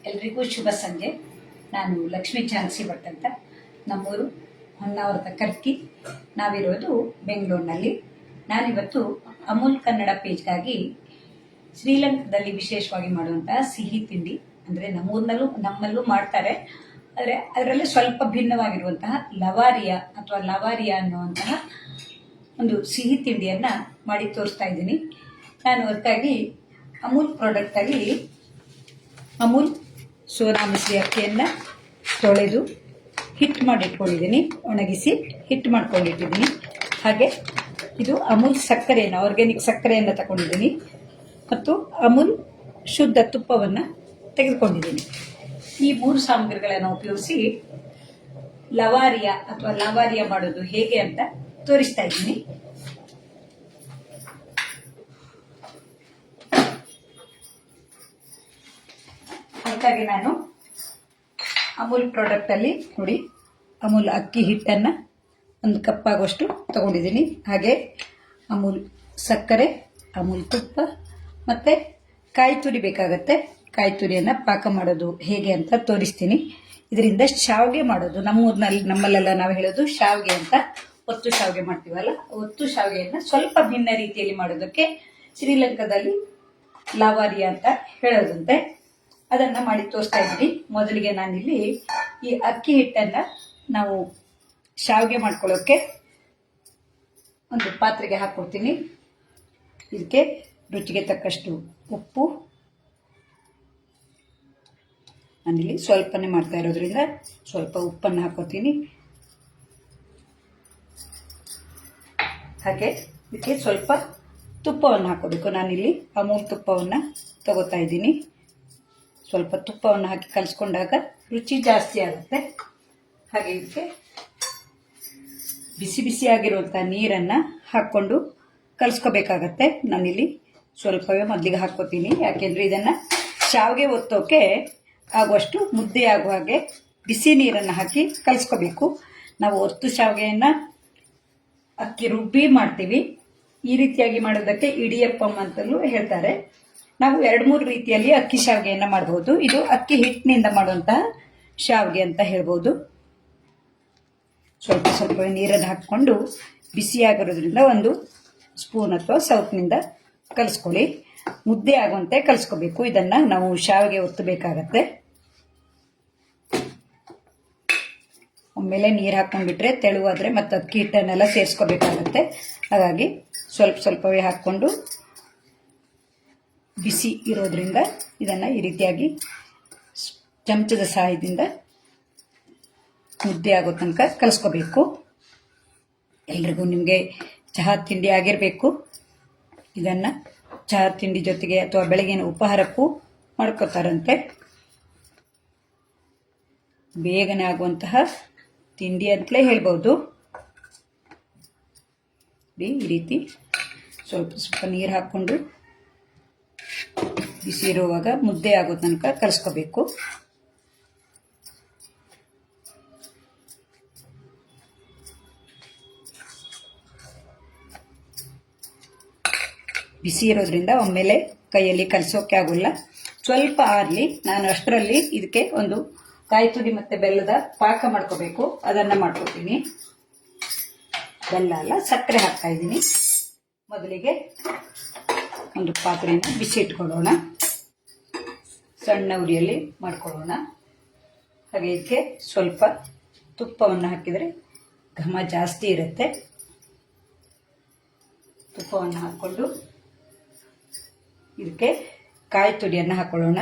ಎಲ್ರಿಗೂ ಶುಭ ಸಂಜೆ. ನಾನು ಲಕ್ಷ್ಮೀ ಝಾನ್ಸಿ ಭಟ್ ಅಂತ. ನಮ್ಮೂರು ಹೊನ್ನಾವರದ ಕರ್ಕಿ. ನಾವಿರೋದು ಬೆಂಗಳೂರಿನಲ್ಲಿ. ನಾನಿವತ್ತು ಅಮೂಲ್ ಕನ್ನಡ ಪೇಜ್ಗಾಗಿ ಶ್ರೀಲಂಕಾದಲ್ಲಿ ವಿಶೇಷವಾಗಿ ಮಾಡುವಂತಹ ಸಿಹಿ ತಿಂಡಿ, ಅಂದರೆ ನಮ್ಮಲ್ಲೂ ಮಾಡ್ತಾರೆ, ಆದರೆ ಅದರಲ್ಲಿ ಸ್ವಲ್ಪ ಭಿನ್ನವಾಗಿರುವಂತಹ ಲವಾರಿಯಾ ಅಥವಾ ಲವಾರಿಯಾ ಅನ್ನುವಂತಹ ಒಂದು ಸಿಹಿ ತಿಂಡಿಯನ್ನ ಮಾಡಿ ತೋರಿಸ್ತಾ ಇದ್ದೀನಿ. ನಾನು ಅದಕ್ಕಾಗಿ ಅಮೂಲ್ ಪ್ರಾಡಕ್ಟಲ್ಲಿ ಅಮೂಲ್ ಸೋನಾ ಮಸೂರಿ ಅಕ್ಕಿಯನ್ನು ತೊಳೆದು ಹಿಟ್ಟು ಮಾಡಿಟ್ಕೊಂಡಿದ್ದೀನಿ, ಒಣಗಿಸಿ ಹಿಟ್ಟು ಮಾಡ್ಕೊಂಡಿಟ್ಟಿದ್ದೀನಿ. ಹಾಗೆ ಇದು ಅಮೂಲ್ ಸಕ್ಕರೆಯನ್ನು, ಆರ್ಗ್ಯಾನಿಕ್ ಸಕ್ಕರೆಯನ್ನು ತಗೊಂಡಿದ್ದೀನಿ ಮತ್ತು ಅಮೂಲ್ ಶುದ್ಧ ತುಪ್ಪವನ್ನು ತೆಗೆದುಕೊಂಡಿದ್ದೀನಿ. ಈ 3 ಸಾಮಗ್ರಿಗಳನ್ನು ಉಪಯೋಗಿಸಿ ಲವಾರಿಯಾ ಮಾಡೋದು ಹೇಗೆ ಅಂತ ತೋರಿಸ್ತಾ ಇದ್ದೀನಿ. ಅದಕ್ಕಾಗಿ ನಾನು ಅಮೂಲ್ ಪ್ರಾಡಕ್ಟಲ್ಲಿ ನೋಡಿ, ಅಮೂಲ್ ಅಕ್ಕಿ ಹಿಟ್ಟನ್ನು 1 ಕಪ್ ಆಗುವಷ್ಟು ತಗೊಂಡಿದ್ದೀನಿ. ಹಾಗೆ ಅಮೂಲ್ ಸಕ್ಕರೆ, ಅಮೂಲ್ ತುಪ್ಪ ಮತ್ತು ಕಾಯಿ ತುರಿ ಬೇಕಾಗತ್ತೆ. ಕಾಯಿ ತುರಿಯನ್ನು ಪಾಕ ಮಾಡೋದು ಹೇಗೆ ಅಂತ ತೋರಿಸ್ತೀನಿ. ಇದರಿಂದ ಶಾವಿಗೆ ಮಾಡೋದು, ನಮ್ಮಲ್ಲೆಲ್ಲ ನಾವು ಹೇಳೋದು ಶಾವಿಗೆ ಅಂತ, ಒತ್ತು ಶಾವಿಗೆ ಮಾಡ್ತೀವಲ್ಲ, ಒತ್ತು ಶಾವಿಗೆಯನ್ನು ಸ್ವಲ್ಪ ಭಿನ್ನ ರೀತಿಯಲ್ಲಿ ಮಾಡೋದಕ್ಕೆ ಶ್ರೀಲಂಕಾದಲ್ಲಿ ಲವಾರಿಯಾ ಅಂತ ಹೇಳೋದಂತೆ. ಅದನ್ನ ಮಾಡಿ ತೋರಿಸ್ತಾ ಇದ್ದೀನಿ. ಮೊದಲಿಗೆ ನಾನಿಲ್ಲಿ ಈ ಅಕ್ಕಿ ಹಿಟ್ಟನ್ನ ನಾವು ಶಾವಿಗೆ ಮಾಡ್ಕೊಳ್ಳೋಕೆ ಒಂದು ಪಾತ್ರೆಗೆ ಹಾಕೊಡ್ತೀನಿ. ಇದಕ್ಕೆ ರುಚಿಗೆ ತಕ್ಕಷ್ಟು ಉಪ್ಪು, ನಾನಿಲ್ಲಿ ಸ್ವಲ್ಪನೇ ಮಾಡ್ತಾ ಇರೋದ್ರಿಂದ ಸ್ವಲ್ಪ ಉಪ್ಪನ್ನು ಹಾಕೋತೀನಿ. ಹಾಗೆ ಇದಕ್ಕೆ ಸ್ವಲ್ಪ ತುಪ್ಪವನ್ನು ಹಾಕೋಬೇಕು. ನಾನಿಲ್ಲಿ ಅಮೂಲ್ ತುಪ್ಪವನ್ನು ತಗೋತಾ ಇದ್ದೀನಿ. ಸ್ವಲ್ಪ ತುಪ್ಪವನ್ನು ಹಾಕಿ ಕಲಿಸ್ಕೊಂಡಾಗ ರುಚಿ ಜಾಸ್ತಿ ಆಗುತ್ತೆ. ಹಾಗೆ ಇದಕ್ಕೆ ಬಿಸಿ ಬಿಸಿಯಾಗಿರುವಂಥ ನೀರನ್ನು ಹಾಕ್ಕೊಂಡು ಕಲಿಸ್ಕೋಬೇಕಾಗತ್ತೆ. ನಾನಿಲ್ಲಿ ಸ್ವಲ್ಪವೇ ಮೊದಲಿಗೆ ಹಾಕ್ಕೋತೀನಿ, ಯಾಕೆಂದರೆ ಇದನ್ನು ಶಾವಿಗೆ ಒತ್ತೋಕೆ ಆಗುವಷ್ಟು ಮುದ್ದೆ ಆಗುವ ಹಾಗೆ ಬಿಸಿ ನೀರನ್ನು ಹಾಕಿ ಕಲಿಸ್ಕೋಬೇಕು. ನಾವು ಒತ್ತು ಶಾವಿಗೆಯನ್ನು ಅಕ್ಕಿ ರುಬ್ಬಿ ಮಾಡ್ತೀವಿ. ಈ ರೀತಿಯಾಗಿ ಮಾಡೋದಕ್ಕೆ ಇಡಿಯಪ್ಪಂ ಅಂತಲೂ ಹೇಳ್ತಾರೆ. ನಾವು 2-3 ರೀತಿಯಲ್ಲಿ ಅಕ್ಕಿ ಶಾವಿಗೆಯನ್ನು ಮಾಡಬಹುದು. ಇದು ಅಕ್ಕಿ ಹಿಟ್ಟಿನಿಂದ ಮಾಡುವಂತಹ ಶಾವಿಗೆ ಅಂತ ಹೇಳ್ಬೋದು. ಸ್ವಲ್ಪ ನೀರನ್ನು ಹಾಕಿಕೊಂಡು ಬಿಸಿಯಾಗಿರೋದ್ರಿಂದ 1 ಸ್ಪೂನ್ ಅಥವಾ ಸೌಟ್ನಿಂದ ಕಲಿಸ್ಕೊಳ್ಳಿ. ಮುದ್ದೆ ಆಗುವಂತೆ ಕಲಿಸ್ಕೋಬೇಕು. ಇದನ್ನು ನಾವು ಶಾವಿಗೆ ಒತ್ತಬೇಕಾಗತ್ತೆ. ಒಮ್ಮೆಲೆ ನೀರು ಹಾಕೊಂಡ್ಬಿಟ್ರೆ ತೆಳುವಾದರೆ ಮತ್ತು ಅಕ್ಕಿ ಹಿಟ್ಟನ್ನೆಲ್ಲ ಸೇರಿಸ್ಕೋಬೇಕಾಗತ್ತೆ. ಹಾಗಾಗಿ ಸ್ವಲ್ಪವೇ ಹಾಕ್ಕೊಂಡು ಬಿಸಿ ಇರೋದ್ರಿಂದ ಇದನ್ನು ಈ ರೀತಿಯಾಗಿ ಚಮಚದ ಸಹಾಯದಿಂದ ಮುದ್ದೆ ಆಗೋ ತನಕ ಕಲಿಸ್ಕೋಬೇಕು. ಎಲ್ರಿಗೂ ನಿಮಗೆ ಚಹಾ ತಿಂಡಿ ಆಗಿರಬೇಕು. ಇದನ್ನು ಚಹಾ ತಿಂಡಿ ಜೊತೆಗೆ ಅಥವಾ ಬೆಳಗಿನ ಉಪಹಾರಕ್ಕೂ ಮಾಡ್ಕೋತಾರಂತೆ. ಬೇಗನೆ ಆಗುವಂತಹ ತಿಂಡಿ ಅಂತಲೇ ಹೇಳ್ಬೋದು. ಈ ರೀತಿ ಸ್ವಲ್ಪ ನೀರು ಹಾಕ್ಕೊಂಡು ಬಿಸಿ ಇರುವಾಗ ಮುದ್ದೆ ಆಗೋ ತನಕ ಕಲಿಸ್ಕೋಬೇಕು. ಬಿಸಿ ಇರೋದ್ರಿಂದ ಒಮ್ಮೆಲೆ ಕೈಯಲ್ಲಿ ಕಲಿಸೋಕೆ ಆಗೋಲ್ಲ. ಸ್ವಲ್ಪ ಆರಲಿ. ನಾನು ಅಷ್ಟರಲ್ಲಿ ಇದಕ್ಕೆ ಒಂದು ಕಾಯಿ ತುರಿ ಮತ್ತು ಬೆಲ್ಲದ ಪಾಕ ಮಾಡ್ಕೋಬೇಕು. ಅದನ್ನು ಮಾಡ್ಕೋತೀನಿ. ಬೆಲ್ಲ ಅಲ್ಲ, ಸಕ್ಕರೆ ಹಾಕ್ತಾ ಇದ್ದೀನಿ. ಮೊದಲಿಗೆ ಒಂದು ಪಾತ್ರೆಯನ್ನು ಬಿಸಿ ಇಟ್ಕೊಳ್ಳೋಣ. ಸಣ್ಣ ಉರಿಯಲ್ಲಿ ಮಾಡ್ಕೊಳ್ಳೋಣ. ಹಾಗೆ ಇದಕ್ಕೆ ಸ್ವಲ್ಪ ತುಪ್ಪವನ್ನು ಹಾಕಿದರೆ ಘಮ ಜಾಸ್ತಿ ಇರುತ್ತೆ. ತುಪ್ಪವನ್ನು ಹಾಕ್ಕೊಂಡು ಇದಕ್ಕೆ ಕಾಯಿ ತುರಿಯನ್ನು ಹಾಕೊಳ್ಳೋಣ.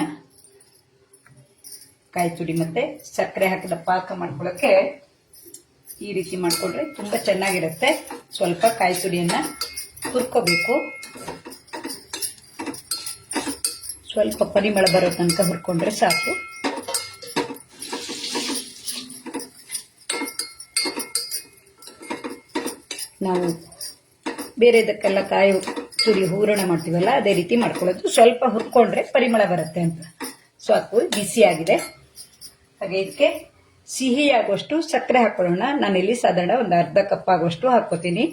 ಕಾಯಿ ತುರಿ ಮತ್ತು ಸಕ್ಕರೆ ಹಾಕಿದ ಪಾಕ ಮಾಡ್ಕೊಳ್ಳೋಕ್ಕೆ ಈ ರೀತಿ ಮಾಡಿಕೊಂಡ್ರೆ ತುಂಬ ಚೆನ್ನಾಗಿರುತ್ತೆ. ಸ್ವಲ್ಪ ಕಾಯಿ ತುರಿಯನ್ನು ಹುರ್ಕೋಬೇಕು. ಸ್ವಲ್ಪ ಪರಿಮಳ ಬರೋ ತನಕ ಹುರ್ಕೊಂಡ್ರೆ ಸಾಕು. ನಾವು ಬೇರೆದಕ್ಕೆಲ್ಲ ಕಾಯಿ ತುರಿ ಹೂರಣ ಮಾಡ್ತೀವಲ್ಲ, ಅದೇ ರೀತಿ ಮಾಡ್ಕೊಳ್ಳೋದು. ಸ್ವಲ್ಪ ಹುರ್ಕೊಂಡ್ರೆ ಪರಿಮಳ ಬರುತ್ತೆ ಅಂತ. ಸಾಕು, ಬಿಸಿಯಾಗಿದೆ. ಹಾಗೆ ಇದಕ್ಕೆ ಸಿಹಿ ಆಗುವಷ್ಟು ಸಕ್ಕರೆ ಹಾಕೊಳ್ಳೋಣ. ನಾನಿಲ್ಲಿ ಸಾಧಾರಣ ಒಂದು ಅರ್ಧ ಕಪ್ ಆಗುವಷ್ಟು ಹಾಕೋತೀನಿ.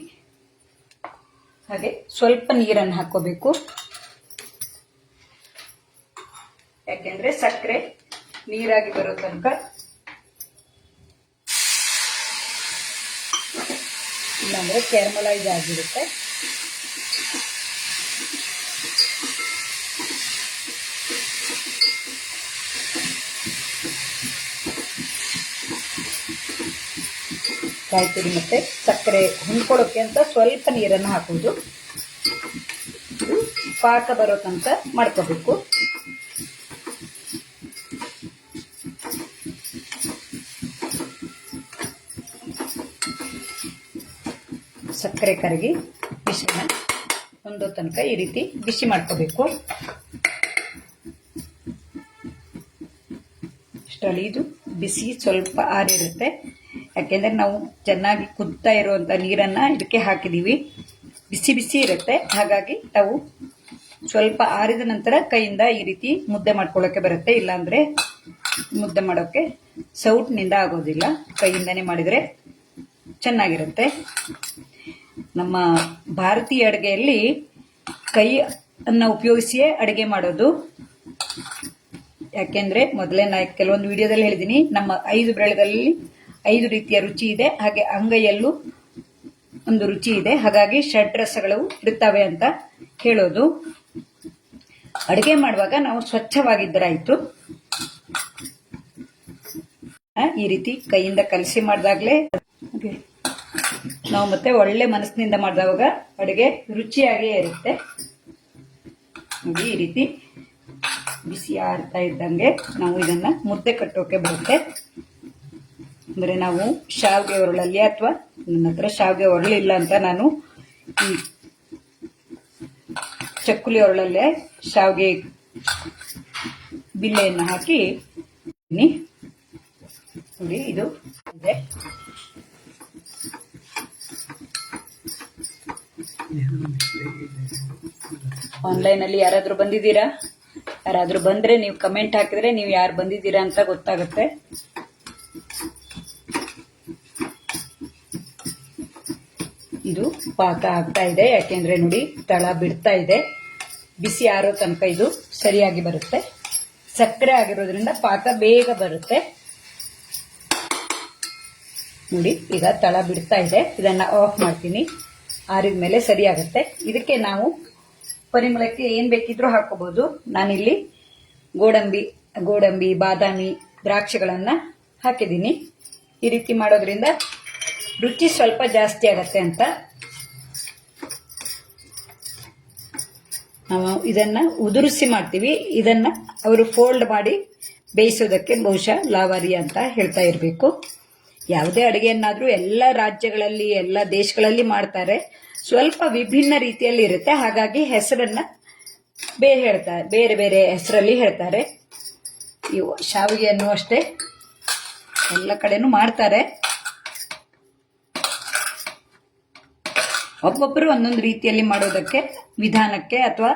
ಹಾಗೆ ಸ್ವಲ್ಪ ನೀರನ್ನು ಹಾಕೋಬೇಕು. ಯಾಕೆಂದ್ರೆ ಸಕ್ಕರೆ ನೀರಾಗಿ ಬರೋ ತನಕ, ಇಲ್ಲಾಂದ್ರೆ ಕ್ಯಾರಮಲೈಸ್ ಆಗಿರುತ್ತೆ. ಕಾಯಿ ತುರಿ ಮತ್ತೆ ಸಕ್ಕರೆ ಹೊಂದ್ಕೊಳ್ಳೋಕೆ ಅಂತ ಸ್ವಲ್ಪ ನೀರನ್ನು ಹಾಕುವುದು. ಪಾಕ ಬರೋ ತನಕ ಮಾಡ್ಕೋಬೇಕು. ಸಕ್ಕರೆ ಕರಗಿ ಮಿಶ್ರಣ ಹೊಂದೋ ತನಕ ಈ ರೀತಿ ಬಿಸಿ ಮಾಡ್ಕೋಬೇಕು. ಇಷ್ಟರಲ್ಲಿ ಇದು ಬಿಸಿ ಸ್ವಲ್ಪ ಆರಿರುತ್ತೆ. ಯಾಕೆಂದ್ರೆ ನಾವು ಚೆನ್ನಾಗಿ ಕುದ್ತಾ ಇರುವಂತ ನೀರನ್ನ ಇದಕ್ಕೆ ಹಾಕಿದೀವಿ. ಬಿಸಿ ಬಿಸಿ ಇರುತ್ತೆ. ಹಾಗಾಗಿ ನಾವು ಸ್ವಲ್ಪ ಆರಿದ ನಂತರ ಕೈಯಿಂದ ಈ ರೀತಿ ಮುದ್ದೆ ಮಾಡ್ಕೊಳ್ಳೋಕೆ ಬರುತ್ತೆ. ಇಲ್ಲಾಂದ್ರೆ ಮುದ್ದೆ ಮಾಡೋಕೆ ಸೌಟ್ನಿಂದ ಆಗೋದಿಲ್ಲ. ಕೈಯಿಂದನೇ ಮಾಡಿದರೆ ಚೆನ್ನಾಗಿರುತ್ತೆ. ನಮ್ಮ ಭಾರತೀಯ ಅಡುಗೆಯಲ್ಲಿ ಕೈಯನ್ನು ಉಪಯೋಗಿಸಿಯೇ ಅಡುಗೆ ಮಾಡೋದು. ಯಾಕೆಂದ್ರೆ ಮೊದಲೇ ನಾನು ಕೆಲವೊಂದು ವಿಡಿಯೋದಲ್ಲಿ ಹೇಳಿದ್ದೀನಿ, ನಮ್ಮ 5 ಬೆರಳುಗಳಲ್ಲಿ 5 ರೀತಿಯ ರುಚಿ ಇದೆ. ಹಾಗೆ ಅಂಗೈಯಲ್ಲೂ ಒಂದು ರುಚಿ ಇದೆ. ಹಾಗಾಗಿ ಷಡ್ರಸಗಳು ಇರುತ್ತವೆ ಅಂತ ಹೇಳೋದು. ಅಡುಗೆ ಮಾಡುವಾಗ ನಾವು ಸ್ವಚ್ಛವಾಗಿದ್ದರಾಯ್ತು. ಈ ರೀತಿ ಕೈಯಿಂದ ಕಲಸಿ ಮಾಡಿದಾಗಲೇ ನಾವು ಮತ್ತೆ ಒಳ್ಳೆ ಮನಸ್ಸಿನಿಂದ ಮಾಡಿದಾಗ ಅಡುಗೆ ರುಚಿಯಾಗೇ ಇರುತ್ತೆ. ನೋಡಿ, ಈ ರೀತಿ ಬಿಸಿ ಆರ್ತಾ ಇದ್ದಂಗೆ ನಾವು ಇದನ್ನ ಮುದ್ದೆ ಕಟ್ಟೋಕೆ ಬರುತ್ತೆ. ಅಂದ್ರೆ ನಾವು ಶಾವಿಗೆ ಒರಳಲ್ಲಿ, ಅಥವಾ ನನ್ನ ಹತ್ರ ಶಾವಿಗೆ ಒರಳಿಲ್ಲ ಅಂತ ನಾನು ಈ ಚಕ್ಕುಲಿ ಒರಳಲ್ಲೇ ಶಾವಿಗೆ ಬಿಲ್ಲೆಯನ್ನು ಹಾಕಿ ನೋಡಿ, ಇದು ಇದೆ. ಆನ್ಲೈನ್ ಅಲ್ಲಿ ಯಾರಾದ್ರೂ ಬಂದಿದ್ದೀರಾ? ಯಾರಾದ್ರೂ ಬಂದ್ರೆ ನೀವು ಕಮೆಂಟ್ ಹಾಕಿದ್ರೆ ನೀವು ಯಾರು ಬಂದಿದ್ದೀರಾ ಅಂತ ಗೊತ್ತಾಗುತ್ತೆ. ಇದು ಪಾಕ ಆಗ್ತಾ ಇದೆ. ಯಾಕೆಂದ್ರೆ ನೋಡಿ, ತಳ ಬಿಡ್ತಾ ಇದೆ. ಬಿಸಿ ಆರೋ ತನಕ ಇದು ಸರಿಯಾಗಿ ಬರುತ್ತೆ. ಸಕ್ಕರೆ ಆಗಿರೋದ್ರಿಂದ ಪಾಕ ಬೇಗ ಬರುತ್ತೆ. ನೋಡಿ, ಈಗ ತಳ ಬಿಡ್ತಾ ಇದೆ. ಇದನ್ನ ಆಫ್ ಮಾಡ್ತೀನಿ. ಆರಿದ ಮೇಲೆ ಸರಿಯಾಗುತ್ತೆ. ಇದಕ್ಕೆ ನಾವು ಪರಿಮಳಕ್ಕೆ ಏನ್ ಬೇಕಿದ್ರೂ ಹಾಕೋಬಹುದು. ನಾನಿಲ್ಲಿ ಗೋಡಂಬಿ, ಬಾದಾಮಿ, ದ್ರಾಕ್ಷಿಗಳನ್ನ ಹಾಕಿದ್ದೀನಿ. ಈ ರೀತಿ ಮಾಡೋದ್ರಿಂದ ರುಚಿ ಸ್ವಲ್ಪ ಜಾಸ್ತಿ ಆಗತ್ತೆ ಅಂತ. ನಾವು ಇದನ್ನ ಉದುರಿಸಿ ಮಾಡ್ತೀವಿ. ಇದನ್ನ ಅವರು ಫೋಲ್ಡ್ ಮಾಡಿ ಬೇಯಿಸೋದಕ್ಕೆ ಬಹುಶಃ ಲಾವಾರಿ ಅಂತ ಹೇಳ್ತಾ ಇರಬೇಕು. ಯಾವುದೇ ಅಡುಗೆಯನ್ನಾದ್ರೂ ಎಲ್ಲ ರಾಜ್ಯಗಳಲ್ಲಿ, ಎಲ್ಲ ದೇಶಗಳಲ್ಲಿ ಮಾಡ್ತಾರೆ. ಸ್ವಲ್ಪ ವಿಭಿನ್ನ ರೀತಿಯಲ್ಲಿ ಇರುತ್ತೆ. ಹಾಗಾಗಿ ಹೆಸರನ್ನ ಬೇರೆ ಬೇರೆ ಹೆಸರಲ್ಲಿ ಹೇಳ್ತಾರೆ. ಇವು ಶಾವಿಗೆಯನ್ನು ಅಷ್ಟೇ ಎಲ್ಲ ಕಡೆನೂ ಮಾಡ್ತಾರೆ. ಒಬ್ಬೊಬ್ಬರು ಒಂದೊಂದು ರೀತಿಯಲ್ಲಿ ಮಾಡೋದಕ್ಕೆ, ವಿಧಾನಕ್ಕೆ ಅಥವಾ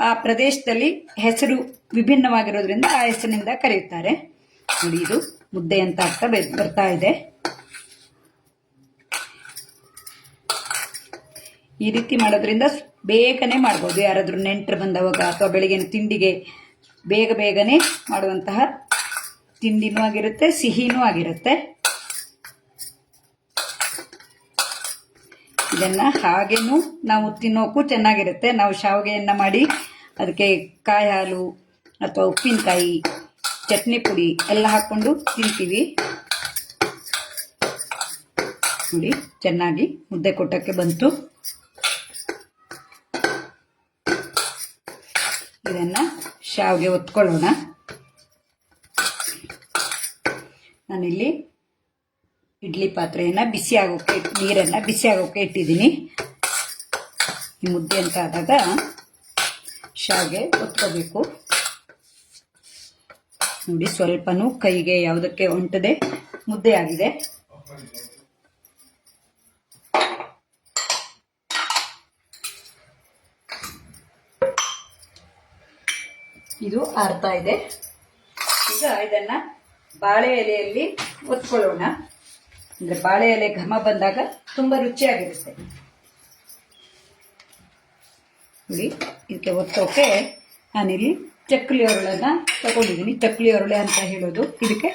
ಆ ಪ್ರದೇಶದಲ್ಲಿ ಹೆಸರು ವಿಭಿನ್ನವಾಗಿರೋದ್ರಿಂದ ಆ ಹೆಸರಿನಿಂದ ಕರೆಯುತ್ತಾರೆ. ನೋಡಿ, ಇದು ಮುದ್ದೆ ಅಂತ ಆಗ್ತಾ ಬರ್ತಾ ಇದೆ. ಈ ರೀತಿ ಮಾಡೋದ್ರಿಂದ ಬೇಗನೆ ಮಾಡ್ಬೋದು. ಯಾರಾದ್ರೂ ನೆಂಟರು ಬಂದವಾಗ ಅಥವಾ ಬೆಳಗಿನ ತಿಂಡಿಗೆ ಬೇಗನೆ ಮಾಡುವಂತಹ ತಿಂಡಿನೂ ಆಗಿರುತ್ತೆ, ಸಿಹಿನೂ ಆಗಿರುತ್ತೆ. ಇದನ್ನ ಹಾಗೇನು ನಾವು ತಿನ್ನೋಕ್ಕೂ ಚೆನ್ನಾಗಿರುತ್ತೆ. ನಾವು ಶಾವಿಗೆಯನ್ನ ಮಾಡಿ ಅದಕ್ಕೆ ಕಾಯಿ ಹಾಲು ಅಥವಾ ಉಪ್ಪಿನಕಾಯಿ, ಚಟ್ನಿ ಪುಡಿ ಎಲ್ಲ ಹಾಕೊಂಡು ತಿಂತೀವಿ. ನೋಡಿ, ಚೆನ್ನಾಗಿ ಮುದ್ದೆ ಕೊಟ್ಟಕ್ಕೆ ಬಂತು. ಇದನ್ನ ಶಾವಿಗೆ ಒತ್ಕೊಳ್ಳೋಣ. ನಾನಿಲ್ಲಿ ಇಡ್ಲಿ ಪಾತ್ರೆಯನ್ನ ನೀರನ್ನ ಬಿಸಿ ಆಗೋಕೆ ಇಟ್ಟಿದ್ದೀನಿ. ಈ ಮುದ್ದೆ ಅಂತ ಆದಾಗ ಶಾವಿಗೆ ಒತ್ಕೋಬೇಕು. ನೋಡಿ, ಸ್ವಲ್ಪನೂ ಕೈಗೆ ಯಾವುದಕ್ಕೆ ಒಂಟದೆ ಮುದ್ದೆ ಆಗಿದೆ. ಇದು ಆರ್ತಾ ಇದೆ. ಈಗ ಇದನ್ನ ಬಾಳೆ ಎಲೆಯಲ್ಲಿ ಒತ್ಕೊಳ್ಳೋಣ. ಅಂದ್ರೆ ಬಾಳೆ ಎಲೆ ಘಮ ಬಂದಾಗ ತುಂಬಾ ರುಚಿಯಾಗಿರುತ್ತೆ. ನೋಡಿ, ಇದಕ್ಕೆ ಒತ್ತೋಕೆ ನಾನಿಲ್ಲಿ ಚಕ್ಕಲಿ ಒರಳನ್ನು ತಗೊಂಡಿದ್ದೀನಿ. ಚಕ್ಕಲಿ ಒರಳೆ ಅಂತ ಹೇಳೋದು ಇದಕ್ಕೆ.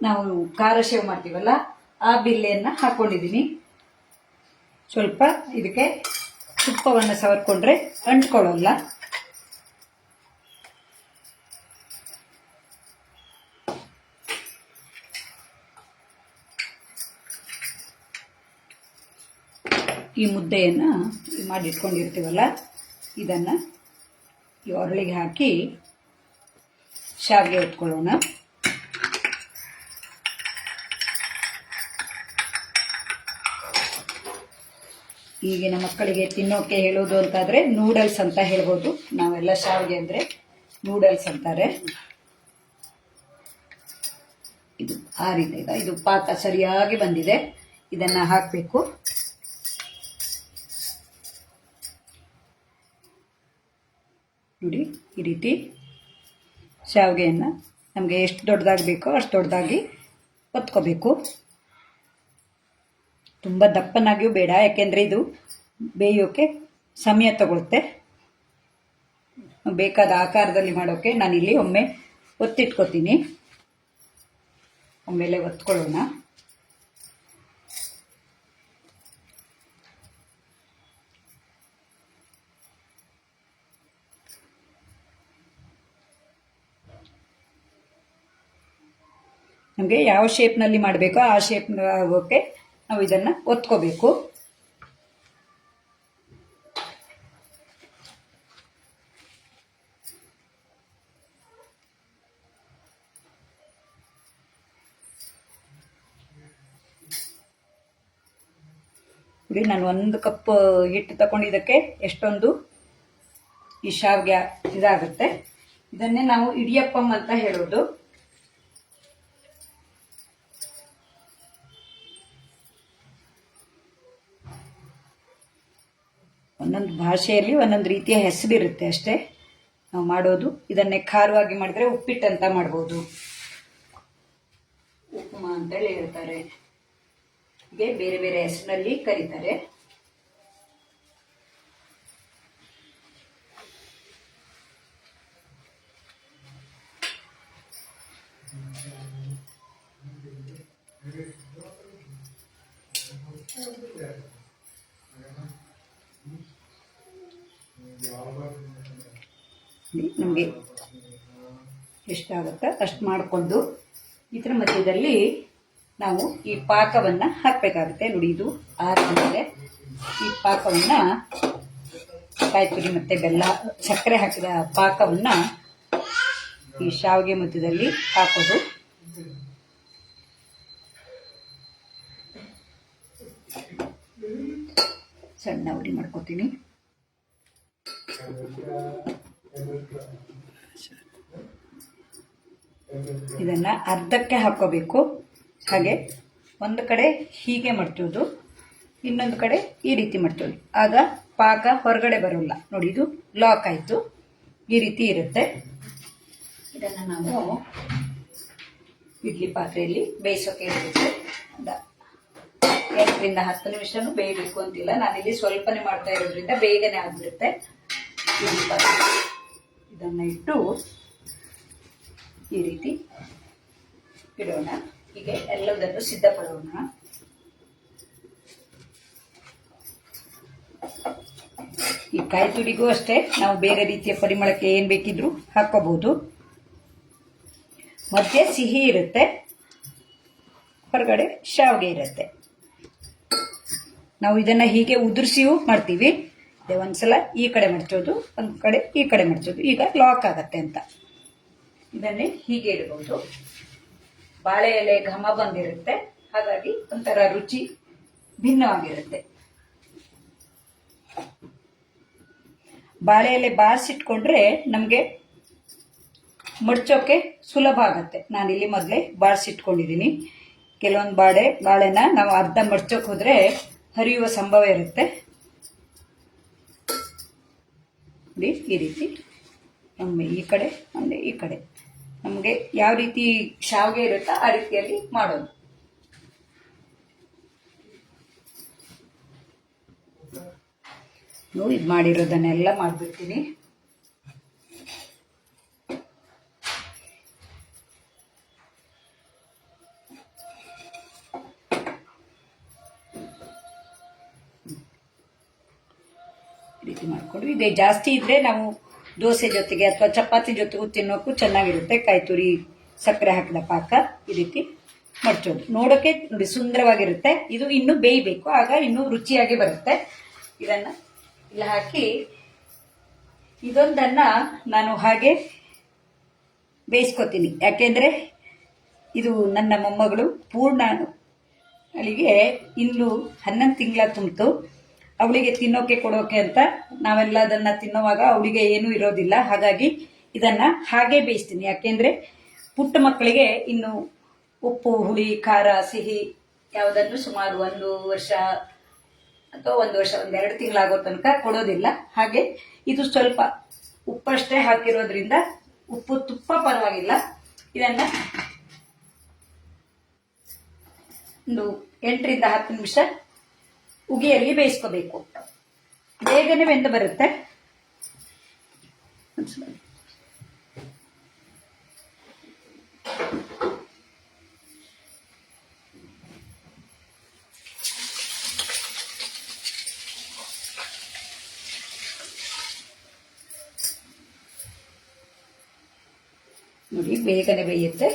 ನಾವು ಖಾರ ಶೇವ್ ಮಾಡ್ತೀವಲ್ಲ ಆ ಬಿಲ್ಲೆಯನ್ನು ಹಾಕ್ಕೊಂಡಿದ್ದೀನಿ. ಸ್ವಲ್ಪ ಇದಕ್ಕೆ ತುಪ್ಪವನ್ನು ಸವರ್ಕೊಂಡ್ರೆ ಅಂಟ್ಕೊಳ್ಳಲ್ಲ. ಈ ಮುದ್ದೆಯನ್ನು ಮಾಡಿಟ್ಕೊಂಡಿರ್ತೀವಲ್ಲ ಇದನ್ನು ಈ ಒರಳಿಗೆ ಹಾಕಿ ಶಾವಿಗೆ ಹೊತ್ಕೊಳ್ಳೋಣ. ಈಗಿನ ಮಕ್ಕಳಿಗೆ ತಿನ್ನೋಕೆ ಹೇಳೋದು ಅಂತಾದರೆ ನೂಡಲ್ಸ್ ಅಂತ ಹೇಳ್ಬೋದು. ನಾವೆಲ್ಲ ಶಾವಿಗೆ ಅಂದರೆ ನೂಡಲ್ಸ್ ಅಂತಾರೆ. ಇದು ಆ ರೀತಿ ಈಗ ಇದು ಪಾಕ ಸರಿಯಾಗಿ ಬಂದಿದೆ. ಇದನ್ನು ಹಾಕಬೇಕು. ನೋಡಿ, ಈ ರೀತಿ ಶಾವಿಗೆಯನ್ನು ನಮಗೆ ಎಷ್ಟು ದೊಡ್ಡದಾಗಿ ಬೇಕೋ ಅಷ್ಟು ದೊಡ್ಡದಾಗಿ ಒತ್ಕೋಬೇಕು. ತುಂಬ ದಪ್ಪನಾಗಿಯೂ ಬೇಡ, ಯಾಕೆಂದರೆ ಇದು ಬೇಯೋಕ್ಕೆ ಸಮಯ ತಗೊಳುತ್ತೆ. ಬೇಕಾದ ಆಕಾರದಲ್ಲಿ ಮಾಡೋಕ್ಕೆ ನಾನಿಲ್ಲಿ ಒಮ್ಮೆ ಒತ್ತಿಟ್ಕೋತೀನಿ. ಒಮ್ಮೆಲೆ ಒತ್ಕೊಳ್ಳೋಣ. ನಮಗೆ ಯಾವ ಶೇಪ್ನಲ್ಲಿ ಮಾಡಬೇಕೋ ಆ ಶೇಪ್ ಆಗೋಕ್ಕೆ ನಾವು ಇದನ್ನು ಒತ್ಕೋಬೇಕು. ನೋಡಿ, ನಾನು 1 ಕಪ್ ಹಿಟ್ಟು ತಗೊಂಡಿದ್ದಕ್ಕೆ ಎಷ್ಟೊಂದು ಈ ಶಾವಿಗೆ ಇದಾಗುತ್ತೆ. ಇದನ್ನೇ ನಾವು ಇಡಿಯಪ್ಪಂ ಅಂತ ಹೇಳೋದು. ಒಂದೊಂದು ಭಾಷೆಯಲ್ಲಿ ಒಂದೊಂದು ರೀತಿಯ ಹೆಸರಿರುತ್ತೆ ಅಷ್ಟೇ ನಾವು ಮಾಡೋದು. ಇದನ್ನೇ ಖಾರವಾಗಿ ಮಾಡಿದ್ರೆ ಉಪ್ಪಿಟ್ಟು ಅಂತ ಮಾಡ್ಬೋದು, ಉಪ್ಪುಮಾ ಅಂತೇಳಿ ಹೇಳ್ತಾರೆ. ಹೀಗೆ ಬೇರೆ ಬೇರೆ ಹೆಸರಿನಲ್ಲಿ ಕರೀತಾರೆ. ನಮಗೆ ಎಷ್ಟಾಗುತ್ತೋ ಅಷ್ಟು ಮಾಡಿಕೊಂಡು ಇದರ ಮಧ್ಯದಲ್ಲಿ ನಾವು ಈ ಪಾಕವನ್ನು ಹಾಕಬೇಕಾಗುತ್ತೆ. ನೋಡಿ, ಇದು ಆರಿದ್ಮೇಲೆ ಈ ಪಾಕವನ್ನು ಕಾಯಿ ತುರಿ ಮತ್ತು ಬೆಲ್ಲ ಸಕ್ಕರೆ ಹಾಕಿದ ಪಾಕವನ್ನು ಈ ಶಾವಿಗೆ ಮಧ್ಯದಲ್ಲಿ ಹಾಕೋದು. ಸಣ್ಣ ಉರಿ ಮಾಡ್ಕೋತೀನಿ. ಇದನ್ನು ಅರ್ಧಕ್ಕೆ ಹಾಕೋಬೇಕು. ಹಾಗೆ ಒಂದು ಕಡೆ ಹೀಗೆ ಮಡ್ಚೋದು, ಇನ್ನೊಂದು ಕಡೆ ಈ ರೀತಿ ಮಡ್ಚೋದು. ಆಗ ಪಾಕ ಹೊರಗಡೆ ಬರೋಲ್ಲ. ನೋಡಿ, ಇದು ಲಾಕ್ ಆಯಿತು. ಈ ರೀತಿ ಇರುತ್ತೆ. ಇದನ್ನು ನಾವು ಇಡ್ಲಿ ಪಾತ್ರೆಯಲ್ಲಿ ಬೇಯಿಸೋಕೆ ಇಡಬೇಕು. 8 ರಿಂದ 10 ನಿಮಿಷನೂ ಬೇಯಬೇಕು ಅಂತಿಲ್ಲ. ನಾನಿಲ್ಲಿ ಸ್ವಲ್ಪನೇ ಮಾಡ್ತಾ ಇರೋದ್ರಿಂದ ಬೇಗನೆ ಆಗಿಬಿಡುತ್ತೆ. ಇಡ್ಲಿ ಪಾತ್ರೆ ಇದನ್ನು ಇಟ್ಟು ಈ ರೀತಿ ಇಡೋಣ. ಹೀಗೆ ಎಲ್ಲದನ್ನು ಸಿದ್ಧಪಡೋಣ. ಈ ಕಾಯಿ ತುರಿಗೂ ಅಷ್ಟೇ ನಾವು ಬೇರೆ ರೀತಿಯ ಪರಿಮಳಕ್ಕೆ ಏನು ಬೇಕಿದ್ರೂ ಹಾಕೋಬಹುದು. ಮಧ್ಯೆ ಸಿಹಿ ಇರುತ್ತೆ, ಹೊರಗಡೆ ಶಾವಿಗೆ ಇರುತ್ತೆ. ನಾವು ಇದನ್ನು ಹೀಗೆ ಉದುರಿಸಿಯೂ ಮಾಡ್ತೀವಿ. ಒಂದ್ಸಲ ಈ ಕಡೆ ಮಡ್ಚೋದು, ಒಂದು ಕಡೆ ಈ ಕಡೆ ಮಡ್ಚೋದು. ಈಗ ಲಾಕ್ ಆಗತ್ತೆ ಅಂತ ಇದನ್ನೇ ಹೀಗೆ ಇಡಬಹುದು. ಬಾಳೆ ಎಲೆ ಘಮ ಬಂದಿರುತ್ತೆ, ಹಾಗಾಗಿ ಒಂಥರ ರುಚಿ ಭಿನ್ನವಾಗಿರುತ್ತೆ. ಬಾಳೆ ಎಲೆ ಬಾರಿಸಿಟ್ಕೊಂಡ್ರೆ ನಮಗೆ ಮಡ್ಚೋಕೆ ಸುಲಭ ಆಗತ್ತೆ. ನಾನಿಲ್ಲಿ ಮೊದಲೇ ಬಾರಿಸಿಟ್ಕೊಂಡಿದ್ದೀನಿ. ಕೆಲವೊಂದು ಬಾಳೆನ ನಾವು ಅರ್ಧ ಮಡ್ಚೋಕೆ ಹೋದ್ರೆ ಹರಿಯುವ ಸಂಭವ ಇರುತ್ತೆ. ಈ ರೀತಿ ಒಮ್ಮೆ ಈ ಕಡೆ ಒಮ್ಮೆ ಈ ಕಡೆ ನಮಗೆ ಯಾವ ರೀತಿ ಶಾವಿಗೆ ಇರುತ್ತೋ ಆ ರೀತಿಯಲ್ಲಿ ಮಾಡೋದು. ಇದು ಮಾಡಿರೋದನ್ನೆಲ್ಲ ಮಾಡಿಬಿಡ್ತೀನಿ. ರೀತಿ ಮಾಡಿಕೊಂಡು ಇದೆ ಜಾಸ್ತಿ ಇದ್ರೆ ನಾವು ದೋಸೆ ಜೊತೆಗೆ ಅಥವಾ ಚಪಾತಿ ಜೊತೆಗೂ ತಿನ್ನೋಕ್ಕೂ ಚೆನ್ನಾಗಿರುತ್ತೆ. ಕಾಯಿ ತುರಿ ಸಕ್ಕರೆ ಹಾಕಿದ ಪಾಕ ಈ ರೀತಿ ಮಡ್ಚೋದು. ನೋಡೋಕೆ ನೋಡಿ ಸುಂದರವಾಗಿರುತ್ತೆ. ಇದು ಇನ್ನೂ ಬೇಯಬೇಕು, ಆಗ ಇನ್ನೂ ರುಚಿಯಾಗಿ ಬರುತ್ತೆ. ಇದನ್ನ ಇಲ್ಲಿ ಹಾಕಿ ಇದೊಂದನ್ನ ನಾನು ಹಾಗೆ ಬೇಯಿಸ್ಕೊತೀನಿ. ಯಾಕೆಂದ್ರೆ ಇದು ನನ್ನ ಮೊಮ್ಮಗಳು ಪೂರ್ಣ ಅವಳಿಗೆ ಇನ್ನು 11 ತಿಂಗಳ ತುಂಬಿತು. ಅವಳಿಗೆ ತಿನ್ನೋಕೆ ಕೊಡೋಕೆ ಅಂತ ನಾವೆಲ್ಲ ಅದನ್ನ ತಿನ್ನುವಾಗ ಅವಳಿಗೆ ಏನೂ ಇರೋದಿಲ್ಲ. ಹಾಗಾಗಿ ಇದನ್ನ ಹಾಗೆ ಬೇಯಿಸ್ತೀನಿ. ಯಾಕೆಂದ್ರೆ ಪುಟ್ಟ ಮಕ್ಕಳಿಗೆ ಇನ್ನು ಉಪ್ಪು, ಹುಳಿ, ಖಾರ, ಸಿಹಿ ಯಾವುದನ್ನು ಸುಮಾರು 1 ವರ್ಷ ಅಥವಾ 1 ವರ್ಷ 1-2 ತಿಂಗಳಾಗೋ ತನಕ ಕೊಡೋದಿಲ್ಲ. ಹಾಗೆ ಇದು ಸ್ವಲ್ಪ ಉಪ್ಪಷ್ಟೇ ಹಾಕಿರೋದ್ರಿಂದ ಉಪ್ಪು ತುಪ್ಪ ಪರವಾಗಿಲ್ಲ. ಇದನ್ನ ಒಂದು 8ರಿಂದ 10 ನಿಮಿಷ ಉಗಿಯಲ್ಲಿ ಬೇಯಿಸ್ಕೋಬೇಕು. ಬೇಗನೆ ಬೆಂದು ಬರುತ್ತೆ. ನೋಡಿ ಬೇಗನೆ ಬೇಯುತ್ತೆ.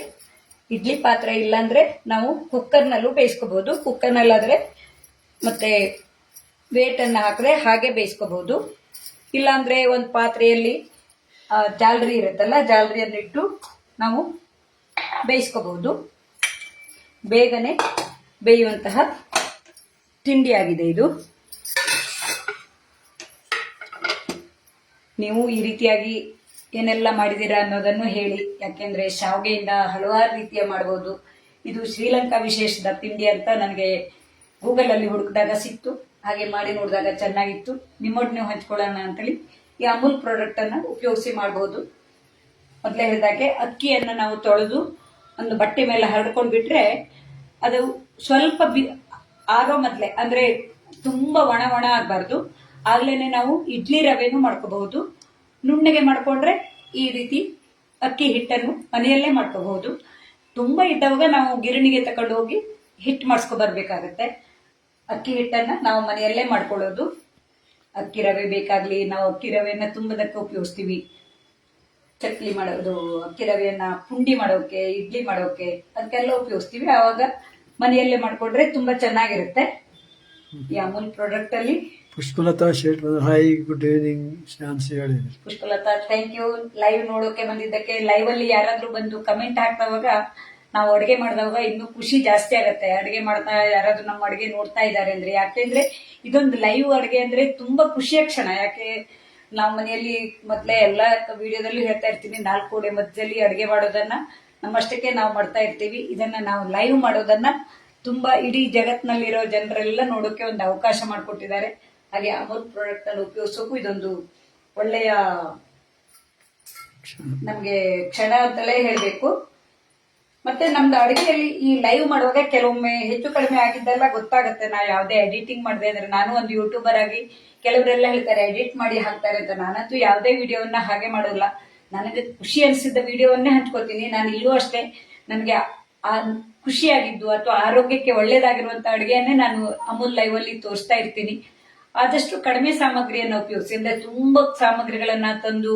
ಇಡ್ಲಿ ಪಾತ್ರೆ ಇಲ್ಲಾಂದ್ರೆ ನಾವು ಕುಕ್ಕರ್ನಲ್ಲೂ ಬೇಯಿಸ್ಕೋಬಹುದು. ಕುಕ್ಕರ್ನಲ್ಲಾದ್ರೆ ಮತ್ತೆ ವೇಟ್ ಅನ್ನ ಹಾಕಿದ್ರೆ ಹಾಗೆ ಬೇಯಿಸ್ಕೋಬಹುದು. ಇಲ್ಲಾಂದ್ರೆ ಒಂದು ಪಾತ್ರೆಯಲ್ಲಿ ಜಾಲರಿ ಇರುತ್ತಲ್ಲ, ಜಾಲರಿಯನ್ನಿಟ್ಟು ನಾವು ಬೇಯಿಸ್ಕೋಬಹುದು. ಬೇಗನೆ ಬೇಯುವಂತಹ ತಿಂಡಿಯಾಗಿದೆ ಇದು. ನೀವು ಈ ರೀತಿಯಾಗಿ ಏನೆಲ್ಲ ಮಾಡಿದ್ದೀರಾ ಅನ್ನೋದನ್ನು ಹೇಳಿ. ಯಾಕೆಂದ್ರೆ ಶಾವಿಗೆಯಿಂದ ಹಲವಾರು ರೀತಿಯ ಮಾಡಬಹುದು. ಇದು ಶ್ರೀಲಂಕಾ ವಿಶೇಷದ ತಿಂಡಿ ಅಂತ ನನಗೆ ಗೂಗಲ್ ಅಲ್ಲಿ ಹುಡುಕಿದಾಗ ಸಿಕ್ತು. ಹಾಗೆ ಮಾಡಿ ನೋಡಿದಾಗ ಚೆನ್ನಾಗಿತ್ತು. ನಿಮ್ಮೊಡನೆ ಹಂಚ್ಕೊಳ್ಳೋಣ ಅಂತೇಳಿ ಈ ಅಮೂಲ್ ಪ್ರಾಡಕ್ಟ್ ಅನ್ನ ಉಪಯೋಗಿಸಿ ಮಾಡಬಹುದು. ಮೊದಲೇ ಹೇಳಿದಾಗೆ ಅಕ್ಕಿಯನ್ನ ನಾವು ತೊಳೆದು ಒಂದು ಬಟ್ಟೆ ಮೇಲೆ ಹರಡ್ಕೊಂಡು ಬಿಟ್ರೆ ಅದು ಸ್ವಲ್ಪ ಆರೋ ಮೊದಲೇ, ಅಂದ್ರೆ ತುಂಬಾ ಒಣ ಆಗಬಾರ್ದು. ಆಗ್ಲೇನೆ ನಾವು ಇಡ್ಲಿ ರವೆನೂ ಮಾಡ್ಕೋಬಹುದು. ನುಣ್ಣಗೆ ಮಾಡ್ಕೊಂಡ್ರೆ ಈ ರೀತಿ ಅಕ್ಕಿ ಹಿಟ್ಟನ್ನು ಮನೆಯಲ್ಲೇ ಮಾಡ್ಕೋಬಹುದು. ತುಂಬಾ ಇದ್ದವಾಗ ನಾವು ಗಿರಣಿಗೆ ತಕೊಂಡು ಹೋಗಿ ಹಿಟ್ಟು ಮಾಡಿಸ್ಕೊ ಬರ್ಬೇಕಾಗತ್ತೆ. ಅಕ್ಕಿ ಹಿಟ್ಟನ್ನ ನಾವು ಮನೆಯಲ್ಲೇ ಮಾಡ್ಕೊಳ್ಳೋದು. ಅಕ್ಕಿ ರವೆ ಬೇಕಾಗ್ಲಿ, ನಾವು ಅಕ್ಕಿ ರವೆಯನ್ನ ತುಂಬದಕ್ಕೆ ಉಪಯೋಗಿಸ್ತೀವಿ. ಚಕ್ಲಿ ಮಾಡೋದು, ಅಕ್ಕಿ ರವೆಯನ್ನ ಪುಂಡಿ ಮಾಡೋಕೆ, ಇಡ್ಲಿ ಮಾಡೋಕೆ ಅದಕ್ಕೆಲ್ಲ ಉಪಯೋಗಿಸ್ತೀವಿ. ಆವಾಗ ಮನೆಯಲ್ಲೇ ಮಾಡ್ಕೊಂಡ್ರೆ ತುಂಬಾ ಚೆನ್ನಾಗಿರುತ್ತೆ. ಈ ಅಮೂಲ್ ಪ್ರಾಡಕ್ಟ್ ಅಲ್ಲಿ ಪುಷ್ಪಲತಾ ಶೇಟ್, ಹಾಯ್, ಗುಡ್ ಈವ್ನಿಂಗ್ ಶಾನ್ಸಿ ಹೇಳಿ. Pushpalatha, thank you. ಲೈವ್ ನೋಡೋಕೆ ಬಂದಿದ್ದಕ್ಕೆ. ಲೈವ್ ಅಲ್ಲಿ ಯಾರಾದ್ರೂ ಬಂದು ಕಮೆಂಟ್ ಹಾಕ್ದವಾಗ ನಾವು ಅಡುಗೆ ಮಾಡಿದವಾಗ ಇನ್ನೂ ಖುಷಿ ಜಾಸ್ತಿ ಆಗತ್ತೆ. ಅಡುಗೆ ಮಾಡ್ತಾ ಯಾರಾದ್ರೂ ನಮ್ಮ ಅಡುಗೆ ನೋಡ್ತಾ ಇದ್ದಾರೆ ಅಂದ್ರೆ. ಯಾಕೆಂದ್ರೆ ಇದೊಂದು ಲೈವ್ ಅಡುಗೆ ಅಂದ್ರೆ ತುಂಬಾ ಖುಷಿಯ ಕ್ಷಣ. ಯಾಕೆ ನಾವು ಮನೆಯಲ್ಲಿ ಮೊದಲೇ ಎಲ್ಲ ವಿಡಿಯೋದಲ್ಲಿ ಹೇಳ್ತಾ ಇರ್ತೀನಿ, 4 ಗೋಡೆ ಮಧ್ಯದಲ್ಲಿ ಅಡುಗೆ ಮಾಡೋದನ್ನ ನಮ್ಮಷ್ಟಕ್ಕೆ ನಾವು ಮಾಡ್ತಾ ಇರ್ತೀವಿ. ಇದನ್ನ ನಾವು ಲೈವ್ ಮಾಡೋದನ್ನ ತುಂಬಾ ಇಡೀ ಜಗತ್ನಲ್ಲಿರೋ ಜನರೆಲ್ಲ ನೋಡೋಕೆ ಒಂದು ಅವಕಾಶ ಮಾಡಿಕೊಟ್ಟಿದ್ದಾರೆ. ಹಾಗೆ ಅಮೂಲ್ ಪ್ರಾಡಕ್ಟ್ ಅನ್ನು ಉಪಯೋಗಿಸೋಕು ಇದೊಂದು ಒಳ್ಳೆಯ ನಮ್ಗೆ ಕ್ಷಣ ಅಂತಲೇ ಹೇಳ್ಬೇಕು. ಮತ್ತೆ ನಮ್ದು ಅಡುಗೆಯಲ್ಲಿ ಈ ಲೈವ್ ಮಾಡುವಾಗ ಕೆಲವೊಮ್ಮೆ ಹೆಚ್ಚು ಕಡಿಮೆ ಆಗಿದ್ದೆಲ್ಲ ಗೊತ್ತಾಗುತ್ತೆ. ನಾ ಯಾವುದೇ ಎಡಿಟಿಂಗ್ ಮಾಡಿದೆ ಅಂದ್ರೆ, ನಾನು ಒಂದು ಯೂಟ್ಯೂಬರ್ ಆಗಿ ಕೆಲವರೆಲ್ಲ ಹೇಳ್ತಾರೆ ಎಡಿಟ್ ಮಾಡಿ ಹಾಕ್ತಾರೆ ಅಂತ. ನಾನಂತೂ ಯಾವುದೇ ವಿಡಿಯೋವನ್ನ ಹಾಗೆ ಮಾಡೋಲ್ಲ. ನನಗೆ ಖುಷಿ ಅನಿಸಿದ ವಿಡಿಯೋವನ್ನೇ ಹಂಚ್ಕೋತೀನಿ. ನಾನು ಇಲ್ಲೂ ಅಷ್ಟೇ, ನನಗೆ ಖುಷಿಯಾಗಿದ್ದು ಅಥವಾ ಆರೋಗ್ಯಕ್ಕೆ ಒಳ್ಳೇದಾಗಿರುವಂತ ಅಡುಗೆಯನ್ನೇ ನಾನು ಅಮೂಲ್ ಲೈವ್ ಅಲ್ಲಿ ತೋರಿಸ್ತಾ ಇರ್ತೀನಿ. ಆದಷ್ಟು ಕಡಿಮೆ ಸಾಮಗ್ರಿಯನ್ನು ಉಪಯೋಗಿಸಿ, ಅಂದ್ರೆ ತುಂಬಾ ಸಾಮಗ್ರಿಗಳನ್ನ ತಂದು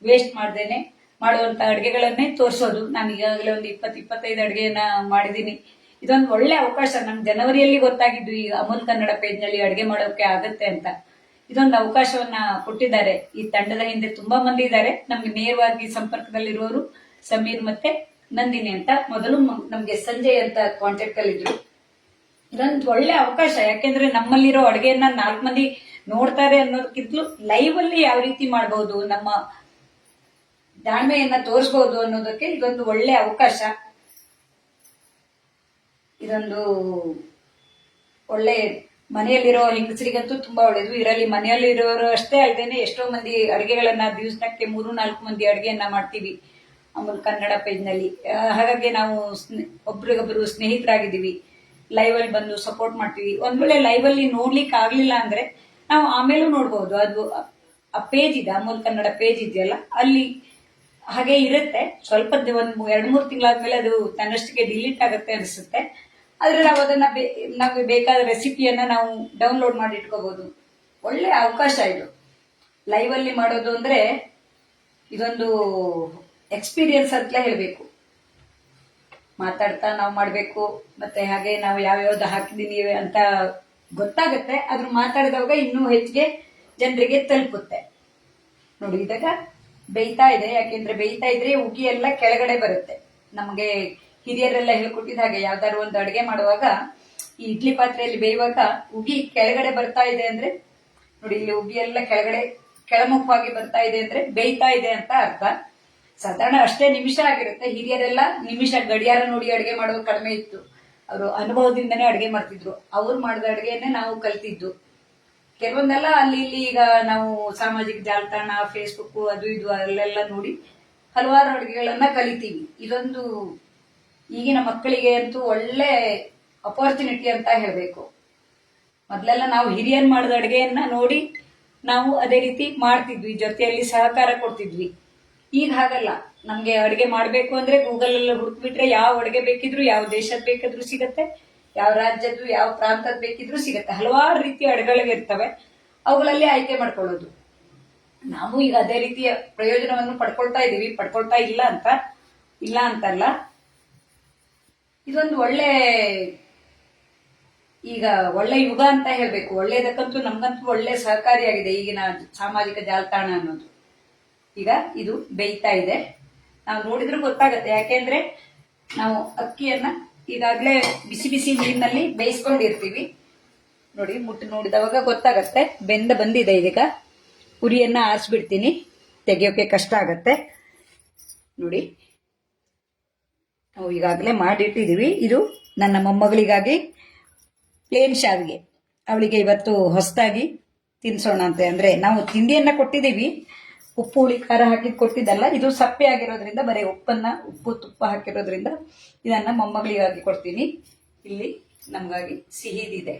ವೇಸ್ಟ್ ಮಾಡ್ದೇನೆ ಮಾಡುವಂತ ಅಡುಗೆಗಳನ್ನೇ ತೋರಿಸೋದು. ನಾನು ಈಗಾಗಲೇ ಒಂದು 20-25 ಅಡುಗೆಯನ್ನ ಮಾಡಿದೀನಿ. ಇದೊಂದು ಒಳ್ಳೆ ಅವಕಾಶ. ನಂಗೆ ಜನವರಿಯಲ್ಲಿ ಗೊತ್ತಾಗಿದ್ದು ಈ ಅಮೂಲ್ ಕನ್ನಡ ಪೇಜ್ ನಲ್ಲಿ ಅಡುಗೆ ಮಾಡೋಕೆ ಆಗತ್ತೆ ಅಂತ. ಇದೊಂದು ಅವಕಾಶವನ್ನ ಕೊಟ್ಟಿದ್ದಾರೆ. ಈ ತಂಡದ ಹಿಂದೆ ತುಂಬಾ ಮಂದಿ ಇದ್ದಾರೆ. ನಮ್ಗೆ ನೇರವಾಗಿ ಸಂಪರ್ಕದಲ್ಲಿರುವವರು ಸಮೀರ್ ಮತ್ತೆ ನಂದಿನಿ ಅಂತ. ಮೊದಲು ನಮ್ಗೆ ಸಂಜಯ್ ಅಂತ ಕಾಂಟ್ಯಾಕ್ಟ್ ಅಲ್ಲಿ ಇದ್ರು. ಇದೊಂದು ಒಳ್ಳೆ ಅವಕಾಶ. ಯಾಕೆಂದ್ರೆ ನಮ್ಮಲ್ಲಿರೋ ಅಡುಗೆಯನ್ನ 4 ಮಂದಿ ನೋಡ್ತಾರೆ ಅನ್ನೋದಕ್ಕಿಂತಲೂ ಲೈವ್ ಅಲ್ಲಿ ಯಾವ ರೀತಿ ಮಾಡಬಹುದು, ನಮ್ಮ ಜಾಣ್ಮೆಯನ್ನ ತೋರಿಸಬಹುದು ಅನ್ನೋದಕ್ಕೆ ಇದೊಂದು ಒಳ್ಳೆ ಅವಕಾಶ. ಇದೊಂದು ಒಳ್ಳೆ ಮನೆಯಲ್ಲಿರೋ ಹೆಂಗಸರಿಗಂತೂ ತುಂಬಾ ಒಳ್ಳೇದು. ಇದರಲ್ಲಿ ಮನೆಯಲ್ಲಿರೋರು ಅಷ್ಟೇ ಅಲ್ಲದೇನೆ ಎಷ್ಟೋ ಮಂದಿ ಅಡುಗೆಗಳನ್ನ ದಿವಸಕ್ಕೆ 3-4 ಮಂದಿ ಅಡುಗೆಯನ್ನ ಮಾಡ್ತೀವಿ ಅಮೂಲ್ ಕನ್ನಡ ಪೇಜ್ ನಲ್ಲಿ. ಹಾಗಾಗಿ ನಾವು ಒಬ್ರಿಗೊಬ್ರು ಸ್ನೇಹಿತರಾಗಿದ್ದೀವಿ. ಲೈವ್ ಅಲ್ಲಿ ಬಂದು ಸಪೋರ್ಟ್ ಮಾಡ್ತೀವಿ. ಒಂದ್ ವೇಳೆ ಲೈವ್ ಅಲ್ಲಿ ನೋಡ್ಲಿಕ್ಕೆ ಆಗ್ಲಿಲ್ಲ ಅಂದ್ರೆ ನಾವು ಆಮೇಲೂ ನೋಡ್ಬಹುದು. ಅದು ಆ ಪೇಜ್ ಇದೆ, ಅಮೂಲ್ ಕನ್ನಡ ಪೇಜ್ ಇದೆಯಲ್ಲ, ಅಲ್ಲಿ ಹಾಗೆ ಇರುತ್ತೆ. ಸ್ವಲ್ಪ ಒಂದು 2-3 ತಿಂಗಳಾದ್ಮೇಲೆ ಅದು ತನ್ನಷ್ಟಕ್ಕೆ ಡಿಲೀಟ್ ಆಗುತ್ತೆ ಅನಿಸುತ್ತೆ. ಆದ್ರೆ ನಾವು ಅದನ್ನ ನಮಗೆ ಬೇಕಾದ ರೆಸಿಪಿಯನ್ನ ನಾವು ಡೌನ್ಲೋಡ್ ಮಾಡಿ ಇಟ್ಕೋಬಹುದು. ಒಳ್ಳೆ ಅವಕಾಶ ಇದು. ಲೈವ್ ಅಲ್ಲಿ ಮಾಡೋದು ಅಂದ್ರೆ ಇದೊಂದು ಎಕ್ಸ್ಪೀರಿಯನ್ಸ್ ಅಂತಲೇ ಹೇಳಬೇಕು. ಮಾತಾಡ್ತಾ ನಾವು ಮಾಡಬೇಕು, ಮತ್ತೆ ಹಾಗೆ ನಾವು ಯಾವ್ಯಾವ್ದು ಹಾಕಿದೀನಿ ಅಂತ ಗೊತ್ತಾಗುತ್ತೆ. ಅದ್ರ ಮಾತಾಡಿದವಾಗ ಇನ್ನೂ ಹೆಚ್ಚಿಗೆ ಜನರಿಗೆ ತಲುಪುತ್ತೆ. ನೋಡಿ, ಇದಾಗ ಬೇಯ್ತಾ ಇದೆ. ಯಾಕೆಂದ್ರೆ ಬೇಯ್ತಾ ಇದ್ರೆ ಉಗಿ ಎಲ್ಲ ಕೆಳಗಡೆ ಬರುತ್ತೆ. ನಮಗೆ ಹಿರಿಯರೆಲ್ಲ ಹೇಳ್ಕೊಟ್ಟಿದ ಹಾಗೆ ಯಾವ್ದಾದ್ರು ಒಂದು ಅಡುಗೆ ಮಾಡುವಾಗ ಈ ಇಡ್ಲಿ ಪಾತ್ರೆಯಲ್ಲಿ ಬೇಯುವಾಗ ಉಗಿ ಕೆಳಗಡೆ ಬರ್ತಾ ಇದೆ ಅಂದ್ರೆ, ನೋಡಿ ಇಲ್ಲಿ ಉಗಿ ಎಲ್ಲ ಕೆಳಗಡೆ ಕೆಳಮುಖವಾಗಿ ಬರ್ತಾ ಇದೆ ಅಂದ್ರೆ ಬೇಯ್ತಾ ಇದೆ ಅಂತ ಅರ್ಥ. ಸಾಧಾರಣ ಅಷ್ಟೇ ನಿಮಿಷ ಆಗಿರುತ್ತೆ. ಹಿರಿಯರೆಲ್ಲ ನಿಮಿಷ ಗಡಿಯಾರ ನೋಡಿ ಅಡುಗೆ ಮಾಡೋದು ಕಡಿಮೆ ಇತ್ತು. ಅವರು ಅನುಭವದಿಂದನೇ ಅಡುಗೆ ಮಾಡ್ತಿದ್ರು. ಅವ್ರು ಮಾಡಿದ ಅಡುಗೆಯನ್ನೇ ನಾವು ಕಲ್ತಿದ್ದು. ಕೆಲವೊಂದೆಲ್ಲ ಅಲ್ಲಿ ಇಲ್ಲಿ ಈಗ ನಾವು ಸಾಮಾಜಿಕ ಜಾಲತಾಣ, ಫೇಸ್ಬುಕ್ ಅದು ಇದು ಅಲ್ಲೆಲ್ಲ ನೋಡಿ ಹಲವಾರು ಅಡುಗೆಗಳನ್ನ ಕಲಿತೀವಿ. ಇದೊಂದು ಈಗಿನ ಮಕ್ಕಳಿಗೆ ಅಂತೂ ಒಳ್ಳೆ ಅಪರ್ಚುನಿಟಿ ಅಂತ ಹೇಳಬೇಕು. ಮೊದಲೆಲ್ಲ ನಾವು ಹಿರಿಯರು ಮಾಡಿದ ಅಡುಗೆಯನ್ನ ನೋಡಿ ನಾವು ಅದೇ ರೀತಿ ಮಾಡ್ತಿದ್ವಿ, ಜೊತೆಯಲ್ಲಿ ಸಹಕಾರ ಕೊಡ್ತಿದ್ವಿ. ಈಗ ಹಾಗಲ್ಲ. ನಮ್ಗೆ ಅಡುಗೆ ಮಾಡಬೇಕು ಅಂದ್ರೆ ಗೂಗಲ್ ಎಲ್ಲ ಹುಡುಕ್ಬಿಟ್ರೆ ಯಾವ ಅಡುಗೆ ಬೇಕಿದ್ರು, ಯಾವ ದೇಶದ ಬೇಕಾದ್ರೂ ಸಿಗತ್ತೆ, ಯಾವ ರಾಜ್ಯದ್ದು ಯಾವ ಪ್ರಾಂತದ ಬೇಕಿದ್ರು ಸಿಗತ್ತೆ. ಹಲವಾರು ರೀತಿಯ ಅಡುಗೆಗಳಿರ್ತವೆ, ಅವುಗಳಲ್ಲಿ ಆಯ್ಕೆ ಮಾಡ್ಕೊಳ್ಳೋದು. ನಾವು ಈಗ ಅದೇ ರೀತಿಯ ಪ್ರಯೋಜನವನ್ನು ಪಡ್ಕೊಳ್ತಾ ಇದೀವಿ. ಪಡ್ಕೊಳ್ತಾ ಇಲ್ಲ ಅಂತಲ್ಲ. ಇದೊಂದು ಈಗ ಒಳ್ಳೆ ಯುಗ ಅಂತ ಹೇಳ್ಬೇಕು. ಒಳ್ಳೇದಕ್ಕಂತೂ ನಮ್ಗಂತೂ ಒಳ್ಳೆ ಸಹಕಾರಿಯಾಗಿದೆ ಈಗಿನ ಸಾಮಾಜಿಕ ಜಾಲತಾಣ ಅನ್ನೋದು. ಈಗ ಇದು ಬೇಯ್ತಾ ಇದೆ. ನಾವು ನೋಡಿದ್ರೂ ಗೊತ್ತಾಗತ್ತೆ. ಯಾಕೆಂದ್ರೆ ನಾವು ಅಕ್ಕಿಯನ್ನ ಈಗಾಗಲೇ ಬಿಸಿ ಬಿಸಿ ನೀರಿನಲ್ಲಿ ಬೇಯಿಸ್ಕೊಂಡಿರ್ತೀವಿ. ನೋಡಿ, ಮುಟ್ಟು ನೋಡಿದವಾಗ ಗೊತ್ತಾಗತ್ತೆ ಬೆಂದ ಬಂದಿದೆ. ಇದೀಗ ಉರಿಯನ್ನ ಆರಿಸ್ಬಿಡ್ತೀನಿ, ತೆಗಿಯೋಕೆ ಕಷ್ಟ ಆಗತ್ತೆ. ನೋಡಿ, ನಾವು ಈಗಾಗಲೇ ಮಾಡಿಟ್ಟಿದೀವಿ. ಇದು ನನ್ನ ಮೊಮ್ಮಗಳಿಗಾಗಿ ಪ್ಲೇನ್ ಶಾವಿಗೆ. ಅವಳಿಗೆ ಇವತ್ತು ಹೊಸದಾಗಿ ತಿನ್ಸೋಣ ಅಂತ. ಅಂದ್ರೆ ನಾವು ತಿಂಡಿಯನ್ನ ಕೊಟ್ಟಿದ್ದೀವಿ, ಉಪ್ಪು ಹುಳಿ ಖಾರ ಹಾಕಿದ್ ಕೊಟ್ಟಿದ್ದಲ್ಲ. ಇದು ಸಪ್ಪೆ ಆಗಿರೋದ್ರಿಂದ, ಬರೀ ಉಪ್ಪು ತುಪ್ಪ ಹಾಕಿರೋದ್ರಿಂದ ಇದನ್ನ ಮೊಮ್ಮಗಳಿಗಾಗಿ ಕೊಡ್ತೀನಿ. ಇಲ್ಲಿ ನಮಗಾಗಿ ಸಿಹಿದಿದೆ.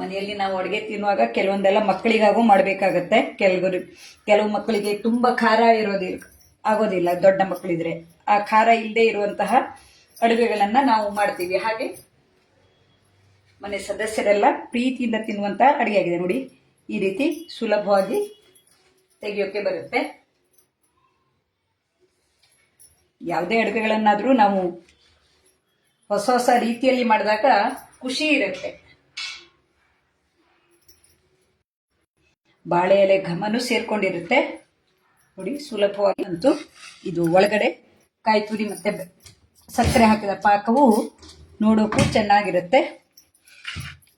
ಮನೆಯಲ್ಲಿ ನಾವು ಅಡುಗೆ ತಿನ್ನುವಾಗ ಕೆಲವೊಂದೆಲ್ಲ ಮಕ್ಕಳಿಗಾಗೂ ಮಾಡಬೇಕಾಗತ್ತೆ. ಕೆಲವು ಮಕ್ಕಳಿಗೆ ತುಂಬಾ ಖಾರ ಆಗೋದಿಲ್ಲ. ದೊಡ್ಡ ಮಕ್ಕಳಿದ್ರೆ ಆ ಖಾರ ಇಲ್ಲದೆ ಇರುವಂತಹ ಅಡುಗೆಗಳನ್ನ ನಾವು ಮಾಡ್ತೀವಿ. ಹಾಗೆ ಮನೆ ಸದಸ್ಯರೆಲ್ಲ ಪ್ರೀತಿಯಿಂದ ತಿನ್ನುವಂತಹ ಅಡುಗೆ ಆಗಿದೆ. ನೋಡಿ, ಈ ರೀತಿ ಸುಲಭವಾಗಿ ತೆಗಿಯೋಕೆ ಬರುತ್ತೆ. ಯಾವುದೇ ಅಡುಗೆಗಳನ್ನಾದ್ರೂ ನಾವು ಹೊಸ ಹೊಸ ರೀತಿಯಲ್ಲಿ ಮಾಡಿದಾಗ ಖುಷಿ ಇರುತ್ತೆ. ಬಾಳೆ ಎಲೆ ಘಮನು ಸೇರ್ಕೊಂಡಿರುತ್ತೆ. ನೋಡಿ, ಸುಲಭವಾಗಿ ಅಂತೂ ಇದು ಒಳಗಡೆ ಕಾಯಿ ತುರಿ ಮತ್ತೆ ಸಕ್ಕರೆ ಹಾಕಿದ ಪಾಕವು ನೋಡೋಕ್ಕೂ ಚೆನ್ನಾಗಿರುತ್ತೆ.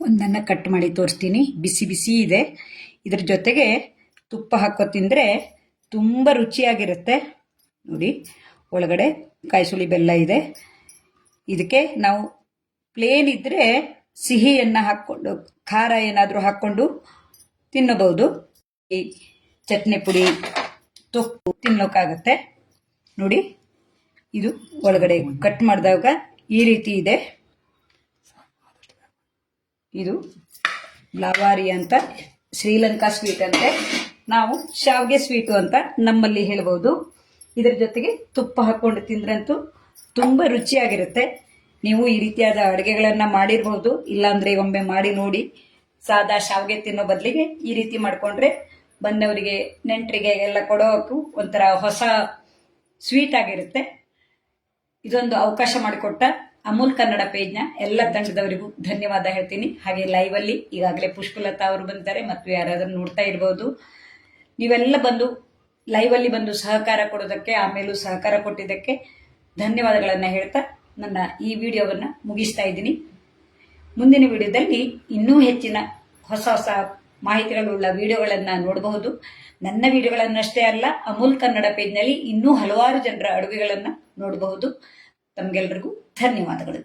ಒಂದನ್ನ ಕಟ್ ಮಾಡಿ ತೋರಿಸ್ತೀನಿ. ಬಿಸಿ ಬಿಸಿ ಇದೆ. ಇದ್ರ ಜೊತೆಗೆ ತುಪ್ಪ ಹಾಕೋ ತಿಂದರೆ ತುಂಬ ರುಚಿಯಾಗಿರುತ್ತೆ. ನೋಡಿ, ಒಳಗಡೆ ಕಾಯಿಸುಳಿ ಬೆಲ್ಲ ಇದೆ. ಇದಕ್ಕೆ ನಾವು ಪ್ಲೇನ್ ಇದ್ರೆ ಸಿಹಿಯನ್ನು ಹಾಕ್ಕೊಂಡು, ಖಾರ ಏನಾದರೂ ಹಾಕ್ಕೊಂಡು ತಿನ್ನಬಹುದು. ಈ ಚಟ್ನಿ ಪುಡಿ, ತೊಪ್ಪು ತಿನ್ನೋಕ್ಕಾಗತ್ತೆ. ನೋಡಿ, ಇದು ಒಳಗಡೆ ಕಟ್ ಮಾಡಿದಾಗ ಈ ರೀತಿ ಇದೆ. ಇದು ಲಾವಾರಿ ಅಂತ, ಶ್ರೀಲಂಕಾ ಸ್ವೀಟ್ ಅಂತೆ. ನಾವು ಶಾವಿಗೆ ಸ್ವೀಟು ಅಂತ ನಮ್ಮಲ್ಲಿ ಹೇಳ್ಬೋದು. ಇದರ ಜೊತೆಗೆ ತುಪ್ಪ ಹಾಕ್ಕೊಂಡು ತಿಂದ್ರಂತೂ ತುಂಬ ರುಚಿಯಾಗಿರುತ್ತೆ. ನೀವು ಈ ರೀತಿಯಾದ ಅಡುಗೆಗಳನ್ನು ಮಾಡಿರ್ಬೋದು. ಇಲ್ಲಾಂದರೆ ಒಮ್ಮೆ ಮಾಡಿ ನೋಡಿ. ಸಾದಾ ಶಾವಿಗೆ ತಿನ್ನೋ ಬದಲಿಗೆ ಈ ರೀತಿ ಮಾಡಿಕೊಂಡ್ರೆ ಬಂದವರಿಗೆ, ನೆಂಟರಿಗೆ ಎಲ್ಲ ಕೊಡೋಕ್ಕೂ ಒಂಥರ ಹೊಸ ಸ್ವೀಟ್ ಆಗಿರುತ್ತೆ. ಇದೊಂದು ಅವಕಾಶ ಮಾಡಿಕೊಟ್ಟ ಅಮೂಲ್ ಕನ್ನಡ ಪೇಜ್ನ ಎಲ್ಲ ತಂಡದವರಿಗೂ ಧನ್ಯವಾದ ಹೇಳ್ತೀನಿ. ಹಾಗೆ ಲೈವಲ್ಲಿ ಈಗಾಗಲೇ ಪುಷ್ಪಲತಾ ಅವರು ಬಂದಿದ್ದಾರೆ, ಮತ್ತು ಯಾರಾದರೂ ನೋಡ್ತಾ ಇರ್ಬೋದು. ನೀವೆಲ್ಲ ಬಂದು ಲೈವಲ್ಲಿ ಬಂದು ಸಹಕಾರ ಕೊಡೋದಕ್ಕೆ, ಆಮೇಲೂ ಸಹಕಾರ ಕೊಟ್ಟಿದ್ದಕ್ಕೆ ಧನ್ಯವಾದಗಳನ್ನು ಹೇಳ್ತಾ ನನ್ನ ಈ ವಿಡಿಯೋವನ್ನು ಮುಗಿಸ್ತಾ ಇದ್ದೀನಿ. ಮುಂದಿನ ವಿಡಿಯೋದಲ್ಲಿ ಇನ್ನೂ ಹೆಚ್ಚಿನ ಹೊಸ ಹೊಸ ಮಾಹಿತಿಗಳುಳ್ಳ ವಿಡಿಯೋಗಳನ್ನು ನೋಡಬಹುದು. ನನ್ನ ವಿಡಿಯೋಗಳನ್ನಷ್ಟೇ ಅಲ್ಲ, ಅಮೂಲ್ ಕನ್ನಡ ಪೇಜ್ನಲ್ಲಿ ಇನ್ನೂ ಹಲವಾರು ಜನರ ಅಡುಗೆಗಳನ್ನು ನೋಡಬಹುದು. ತಮಗೆಲ್ಲರಿಗೂ ಧನ್ಯವಾದಗಳು.